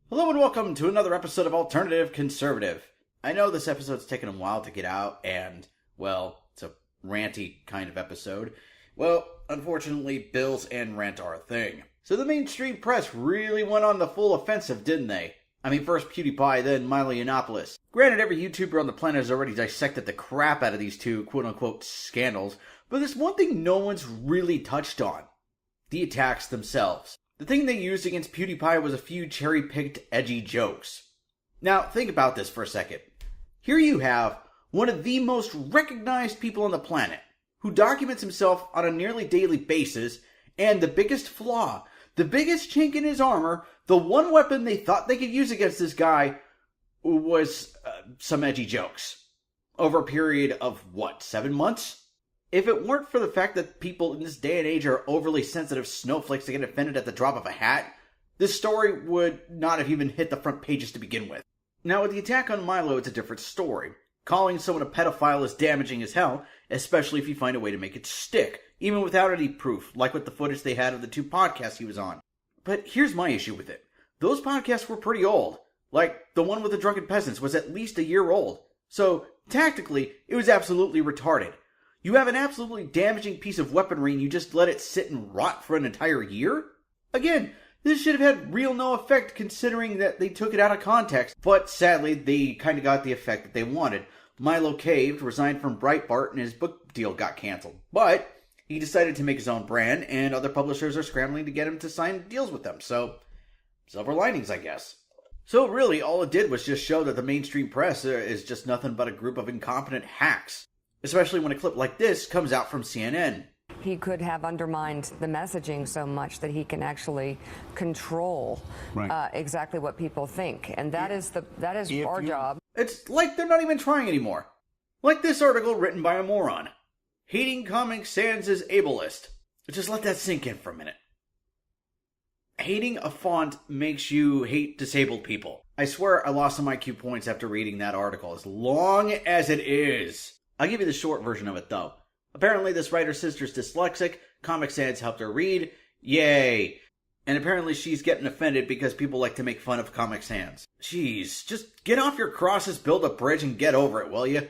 Hello and welcome to another episode of Alternative Conservative. I know this episode's taken a while to get out and, well, it's a ranty kind of episode. Well, unfortunately, bills and rent are a thing. So the mainstream press really went on the full offensive, didn't they? I mean, first PewDiePie, then Milo Yiannopoulos. Granted, every YouTuber on the planet has already dissected the crap out of these two quote-unquote scandals, but there's one thing no one's really touched on. The attacks themselves. The thing they used against PewDiePie was a few cherry-picked edgy jokes. Now, think about this for a second. Here you have one of the most recognized people on the planet, who documents himself on a nearly daily basis, and the biggest flaw, the biggest chink in his armor, the one weapon they thought they could use against this guy was some edgy jokes. Over a period of, 7 months? If it weren't for the fact that people in this day and age are overly sensitive snowflakes to get offended at the drop of a hat, this story would not have even hit the front pages to begin with. Now, with the attack on Milo, it's a different story. Calling someone a pedophile is damaging as hell, especially if you find a way to make it stick, even without any proof, like with the footage they had of the 2 podcasts he was on. But here's my issue with it. Those podcasts were pretty old. Like, the one with the drunken peasants was at least a year old. So, tactically, it was absolutely retarded. You have an absolutely damaging piece of weaponry and you just let it sit and rot for an entire year? Again, this should have had real no effect considering that they took it out of context, but sadly they kind of got the effect that they wanted. Milo caved, resigned from Breitbart, and his book deal got canceled. But he decided to make his own brand, and other publishers are scrambling to get him to sign deals with them, so silver linings, I guess. So really, all it did was just show that the mainstream press is just nothing but a group of incompetent hacks. Especially when a clip like this comes out from CNN. He could have undermined the messaging so much that he can actually control exactly what people think, and that is our job. It's like they're not even trying anymore. Like this article written by a moron. Hating Comic Sans is ableist. Just let that sink in for a minute. Hating a font makes you hate disabled people. I swear I lost some IQ points after reading that article, as long as it is. I'll give you the short version of it, though. Apparently, this writer's sister's dyslexic, Comic Sans helped her read, yay! And apparently she's getting offended because people like to make fun of Comic Sans. Jeez, just get off your crosses, build a bridge, and get over it, will you?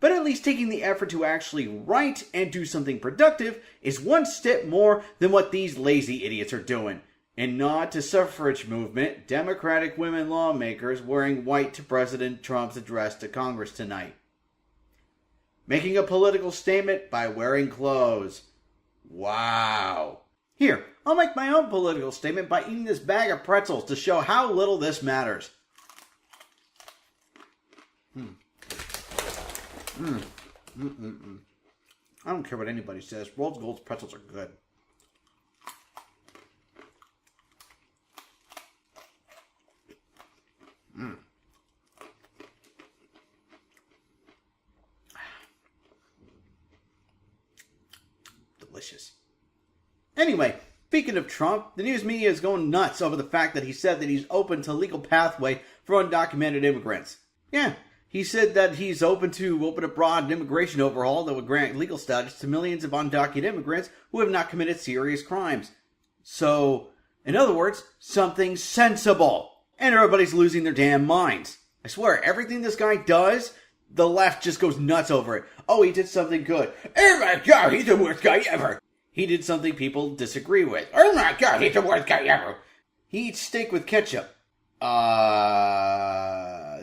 But at least taking the effort to actually write and do something productive is one step more than what these lazy idiots are doing. And nod to suffrage movement, Democratic women lawmakers wearing white to President Trump's address to Congress tonight. Making a political statement by wearing clothes. Wow. Here, I'll make my own political statement by eating this bag of pretzels to show how little this matters. I don't care what anybody says. World's Gold's pretzels are good. Delicious. Anyway, speaking of Trump, the news media is going nuts over the fact that he said that he's open to legal pathway for undocumented immigrants. Yeah, he said that he's open a broad immigration overhaul that would grant legal status to millions of undocumented immigrants who have not committed serious crimes. So, in other words, something sensible. And everybody's losing their damn minds. I swear, everything this guy does, the left just goes nuts over it. Oh, he did something good. Oh my God, he's the worst guy ever. He did something people disagree with. Oh my God, he's the worst guy ever. He eats steak with ketchup. The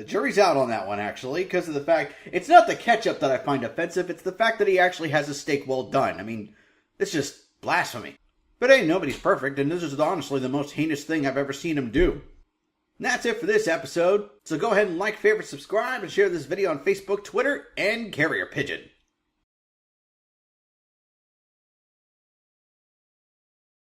jury's out on that one, actually, because of the fact, it's not the ketchup that I find offensive, it's the fact that he actually has a steak well done. I mean, it's just blasphemy. But hey, nobody's perfect, and this is honestly the most heinous thing I've ever seen him do. And that's it for this episode, so go ahead and like, favorite, subscribe, and share this video on Facebook, Twitter, and Carrier Pigeon.